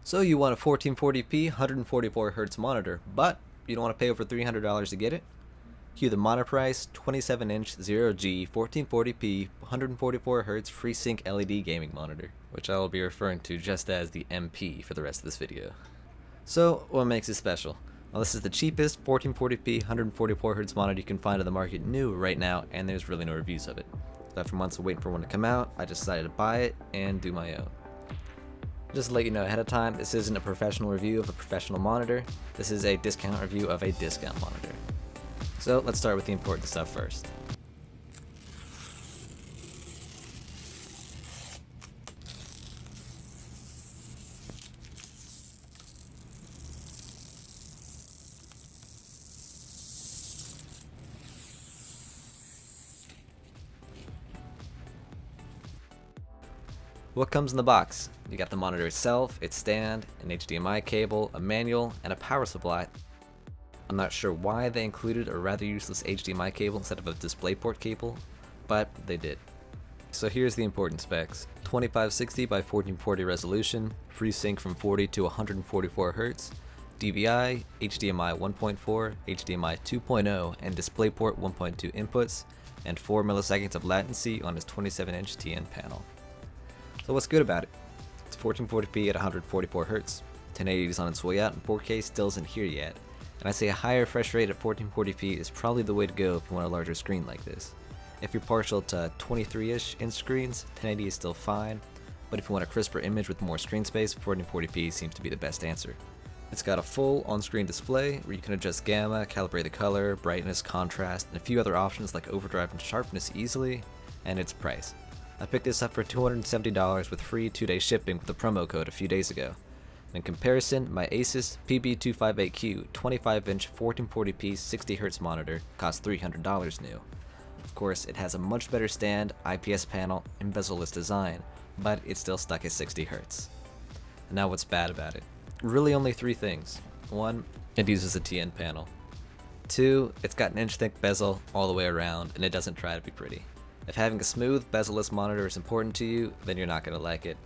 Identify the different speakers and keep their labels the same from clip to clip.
Speaker 1: So you want a 1440p 144Hz monitor, but you don't want to pay over $300 to get it? Cue the monoprice 27-inch 0G 1440p 144Hz FreeSync LED gaming monitor, which I will be referring to just as the MP for the rest of this video. So what makes it special? Well, this is the cheapest 1440p 144Hz monitor you can find on the market new right now, and there's really no reviews of it. So after months of waiting for one to come out, I decided to buy it and do my own. Just to let you know ahead of time, this isn't a professional review of a professional monitor. This is a discount review of a discount monitor. So let's start with the important stuff first. What comes in the box? You got the monitor itself, its stand, an HDMI cable, a manual, and a power supply. I'm not sure why they included a rather useless HDMI cable instead of a DisplayPort cable, but they did. So here's the important specs. 2560 by 1440 resolution, FreeSync from 40 to 144 Hz, DVI, HDMI 1.4, HDMI 2.0, and DisplayPort 1.2 inputs, and 4 milliseconds of latency on its 27-inch TN panel. So what's good about it? It's 1440p at 144 Hz. 1080 is on its way out, and 4K still isn't here yet. And I say a higher refresh rate at 1440p is probably the way to go if you want a larger screen like this. If you're partial to 23-ish inch screens, 1080 is still fine, but if you want a crisper image with more screen space, 1440p seems to be the best answer. It's got a full on-screen display where you can adjust gamma, calibrate the color, brightness, contrast, and a few other options like overdrive and sharpness easily, and its price. I picked this up for $270 with free 2-day shipping with a promo code a few days ago. In comparison, my Asus PB258Q 25-inch 1440p 60Hz monitor costs $300 new. Of course, it has a much better stand, IPS panel, and bezel-less design, but it's still stuck at 60Hz. Now what's bad about it? Really only 3 things. 1, it uses a TN panel. 2, it's got an inch-thick bezel all the way around, and it doesn't try to be pretty. If having a smooth, bezel-less monitor is important to you, then you're not going to like it.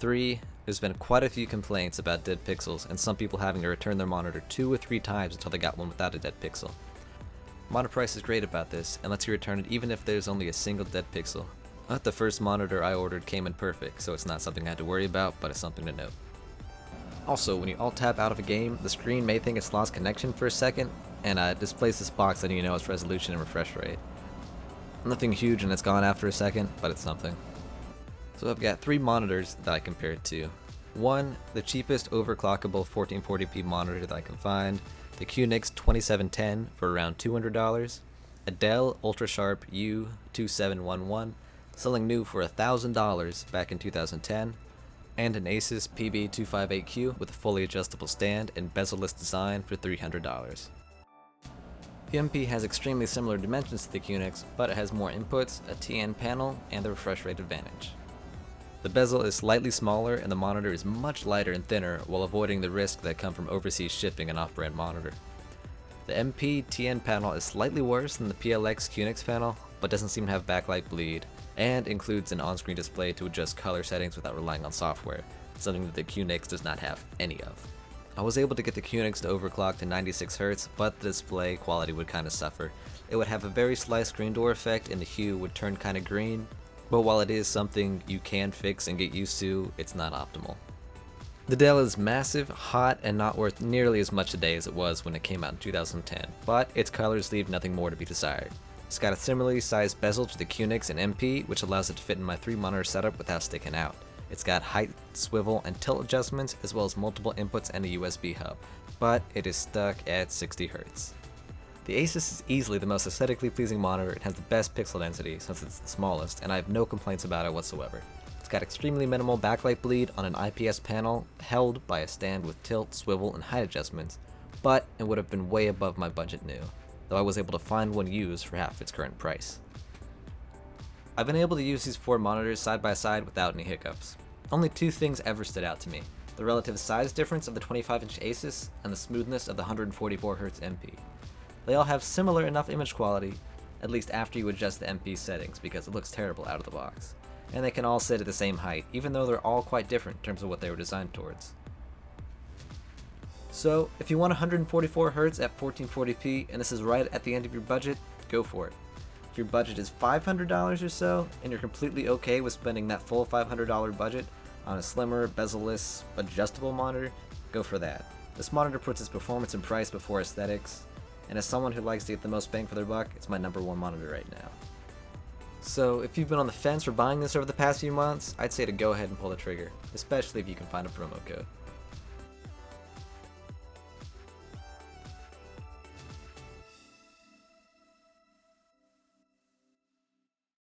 Speaker 1: 3, there's been quite a few complaints about dead pixels, and some people having to return their monitor 2 or 3 times until they got one without a dead pixel. Monoprice is great about this, and lets you return it even if there's only a single dead pixel. The first monitor I ordered came in perfect, so it's not something I had to worry about, but it's something to note. Also, when you alt-tab out of a game, the screen may think it's lost connection for a second, and it displays this box letting you know its resolution and refresh rate. Nothing huge and it's gone after a second, but it's something. So I've got 3 monitors that I compared to. 1, the cheapest overclockable 1440p monitor that I can find, the QNX 2710 for around $200, a Dell UltraSharp U2711 selling new for $1,000 back in 2010, and an Asus PB258Q with a fully adjustable stand and bezel-less design for $300. The MP has extremely similar dimensions to the QNX, but it has more inputs, a TN panel, and the refresh rate advantage. The bezel is slightly smaller and the monitor is much lighter and thinner while avoiding the risk that come from overseas shipping an off-brand monitor. The MP TN panel is slightly worse than the PLX QNX panel, but doesn't seem to have backlight bleed, and includes an on-screen display to adjust color settings without relying on software, something that the QNX does not have any of. I was able to get the QNX to overclock to 96Hz, but the display quality would kinda suffer. It would have a very slight screen door effect and the hue would turn kinda green, but while it is something you can fix and get used to, it's not optimal. The Dell is massive, hot, and not worth nearly as much today as it was when it came out in 2010, but its colors leave nothing more to be desired. It's got a similarly sized bezel to the QNX and MP, which allows it to fit in my 3-monitor setup without sticking out. It's got height, swivel, and tilt adjustments, as well as multiple inputs and a USB hub, but it is stuck at 60Hz. The Asus is easily the most aesthetically pleasing monitor and has the best pixel density since it's the smallest, and I have no complaints about it whatsoever. It's got extremely minimal backlight bleed on an IPS panel held by a stand with tilt, swivel, and height adjustments, but it would have been way above my budget new, though I was able to find one used for half its current price. I've been able to use these 4 monitors side by side without any hiccups. Only 2 things ever stood out to me: the relative size difference of the 25-inch Asus and the smoothness of the 144Hz MP. They all have similar enough image quality, at least after you adjust the MP settings, because it looks terrible out of the box. And they can all sit at the same height, even though they're all quite different in terms of what they were designed towards. So if you want 144Hz at 1440p and this is right at the end of your budget, go for it. If your budget is $500 or so and you're completely okay with spending that full $500 budget on a slimmer, bezel-less, adjustable monitor, go for that. This monitor puts its performance and price before aesthetics, and as someone who likes to get the most bang for their buck, it's my #1 monitor right now. So if you've been on the fence for buying this over the past few months, I'd say to go ahead and pull the trigger, especially if you can find a promo code.